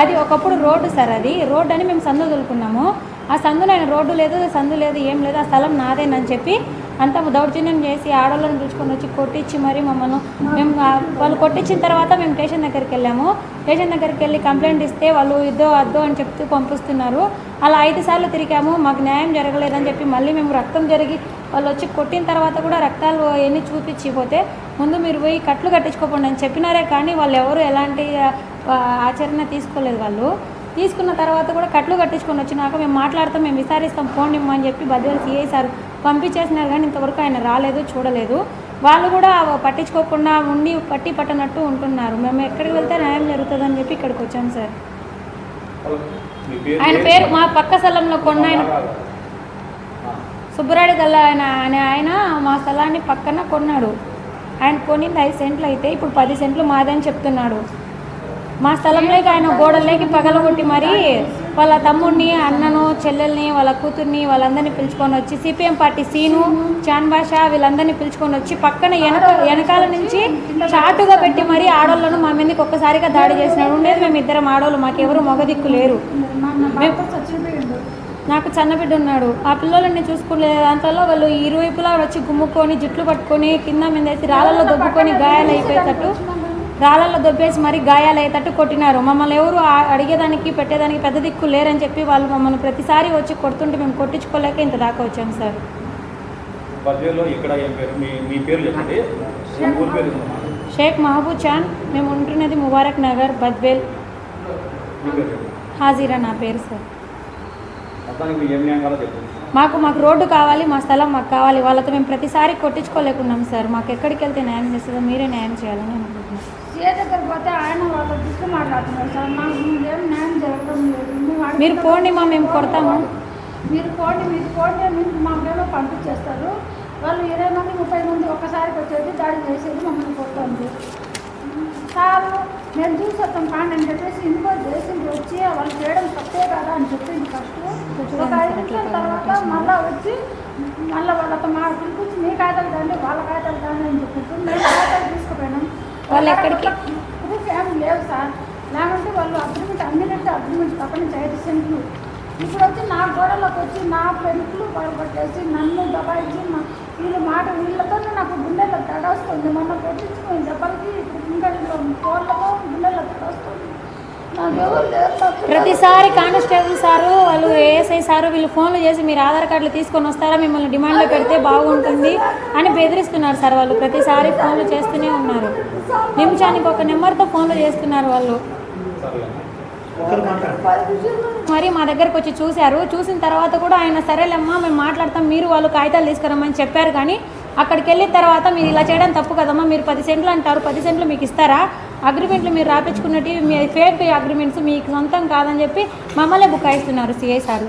అది ఒకప్పుడు road sir, అది రోడ్డు అని మేము సందు వదులుకున్నాము. ఆ సందులో ఆయన రోడ్డు లేదు, సందు లేదు, ఏం లేదు, ఆ స్థలం నాదేనని చెప్పి అంత దౌర్జన్యం చేసి ఆడవాళ్ళని పిలుచుకొని వచ్చి కొట్టించి మరి మమ్మల్ని మేము వాళ్ళు కొట్టించిన తర్వాత మేము స్టేషన్ దగ్గరికి వెళ్ళాము. స్టేషన్ దగ్గరికి వెళ్ళి కంప్లైంట్ ఇస్తే వాళ్ళు ఇద్దో అద్దో అని చెప్తూ పంపిస్తున్నారు. అలా 5 సార్లు తిరిగాము, మాకు న్యాయం జరగలేదని చెప్పి మళ్ళీ మేము రక్తం జరిగి వాళ్ళు వచ్చి కొట్టిన తర్వాత కూడా రక్తాలు ఎన్ని చూపించిపోతే ముందు మీరు పోయి కట్లు కట్టించుకోకండి అని చెప్పినారే కానీ వాళ్ళు ఎవరు ఎలాంటి ఆచరణ తీసుకోలేదు. వాళ్ళు తీసుకున్న తర్వాత కూడా కట్లు కట్టించుకొని వచ్చినాక మేము మాట్లాడతాం, మేము విచారిస్తాం, ఫోన్ ఇమ్మని చెప్పి బద్వేలు సిఐ సార్ పంపించేసినారు కానీ ఇంతవరకు ఆయన రాలేదు, చూడలేదు. వాళ్ళు కూడా పట్టించుకోకుండా ఉండి పట్టనట్టు ఉంటున్నారు. మేము ఎక్కడికి వెళ్తే న్యాయం జరుగుతుందని చెప్పి ఇక్కడికి వచ్చాం సార్. ఆయన పేరు మా పక్క స్థలంలో కొన్న ఆయన సుబ్బరాడి గల్ల ఆయన మా స్థలాన్ని పక్కన కొన్నాడు. ఆయన కొనింది 5 సెంట్లు అయితే ఇప్పుడు 10 సెంట్లు మాదని చెప్తున్నాడు. మా స్థలంలోకి ఆయన గోడల్లోకి పగలగొట్టి మరి వాళ్ళ తమ్ముడిని, అన్నను, చెల్లెల్ని, వాళ్ళ కూతుర్ని వాళ్ళందరినీ పిలుచుకొని వచ్చి సిపిఎం పార్టీ సీను, చాన్ భాషా వీళ్ళందరినీ పిలుచుకొని వచ్చి పక్కన వెనకాల నుంచి చాటుగా పెట్టి మరి ఆడోళ్ళను మా మీదకి ఒక్కసారిగా దాడి చేసినాడు. ఉండేది మేము 2 ఆడోళ్ళు, మాకెవరు మొగదిక్కు లేరు. నాకు చిన్నబిడ్డ ఉన్నాడు. ఆ పిల్లలని చూసుకునే దాంట్లో వాళ్ళు ఇరువైపులా వచ్చి గుమ్ముకొని జుట్లు పట్టుకొని కింద మీదేసి రాళ్ళల్లో దొబ్బుకొని గాయాలు అయిపోయేటట్టు రాళ్ళల్లో దొబ్బేసి మరి గాయాలు అయ్యేటట్టు కొట్టినారు. మమ్మల్ని ఎవరు అడిగేదానికి పెట్టేదానికి పెద్ద దిక్కు లేరని చెప్పి వాళ్ళు మమ్మల్ని ప్రతిసారి వచ్చి కొడుతుంటే మేము కొట్టించుకోలేక ఇంత దాకా వచ్చాం సార్. షేక్ మహబూబ్ చాన్, మేము ఉంటున్నది ముబారక్ నగర్, బద్వేల్. హాజీరా నా పేరు సార్. మాకు రోడ్డు కావాలి, మా స్థలం మాకు కావాలి. వాళ్ళతో మేము ప్రతిసారి కొట్టించుకోలేకున్నాం సార్. మాకు ఎక్కడికి వెళ్తే న్యాయం చేస్తుందో మీరే న్యాయం చేయాలని అనుకుంటున్నాం. దగ్గర పోతే ఆయన వాళ్ళ దృష్టి మాట్లాడుతున్నారు సార్. మాకు ఏం న్యాయం జరగడం లేదు. మీరు పోండి మా మేము కొడతాము. మీరు పోండి మాకేమో పంపించేస్తారు. వాళ్ళు 20 మంది 30 మంది ఒక్కసారికి వచ్చేది దాడి చేసేది మమ్మల్ని కొడుతుంది సార్. మేము చూసేస్తాం కానీ అని చెప్పేసి ఇంకో దేశం వచ్చి వాళ్ళు చేయడం తప్పే కదా అని చెప్పింది ఫస్ట్. ఒక 5 నిమిషాల తర్వాత మళ్ళీ వచ్చి వాళ్ళతో మా పిలిపించి మీ కాగితాలు కానీ వాళ్ళ కాగితాలు కానీ అని చెప్పి మేము కాగితాలు తీసుకుపోయినాం. వాళ్ళు ఎక్కడికి ప్రూఫ్ ఏమి లేవు సార్. లేకుంటే వాళ్ళు అగ్రిమెంట్ పక్కన 5 సెంట్లు ఇప్పుడు వచ్చి నా గోడలోకి వచ్చి నా పెంకులు పడగొట్టేసి నన్ను దబాయించి వీళ్ళతో నాకు గుండెల్లో తడొస్తుంది. మొన్న కొట్టించుకుని దెబ్బలకి గుండెల్లో కోళ్ళతో గుండెల్లో తడొస్తుంది. ప్రతిసారి కానిస్టేబుల్ సారు, వాళ్ళు ఏఎస్ఐ సారు వీళ్ళు ఫోన్లు చేసి మీరు ఆధార్ కార్డులు తీసుకొని వస్తారా, మిమ్మల్ని డిమాండ్లో పెడితే బాగుంటుంది అని బెదిరిస్తున్నారు సార్. వాళ్ళు ప్రతిసారి ఫోన్లు చేస్తూనే ఉన్నారు. నిమిషానికి 1 నెంబర్తో ఫోన్లు చేస్తున్నారు వాళ్ళు. మరి మా దగ్గరకు వచ్చి చూశారు. చూసిన తర్వాత కూడా ఆయన సరేలేమ్మా మేము మాట్లాడతాం, మీరు వాళ్ళు కాగితాలు తీసుకురమ్మని చెప్పారు. కానీ అక్కడికి వెళ్ళిన తర్వాత మీరు ఇలా చేయడం తప్పు కదమ్మా, మీరు 10 సెంట్లు అంటారు, 10 సెంట్లు మీకు ఇస్తారా, అగ్రిమెంట్లు మీరు రాపించుకున్నట్టు మీ ఫేక్ అగ్రిమెంట్స్ మీకు సొంతం కాదని చెప్పి మమ్మల్ని బుకాయిస్తున్నారు సిఐ సార్.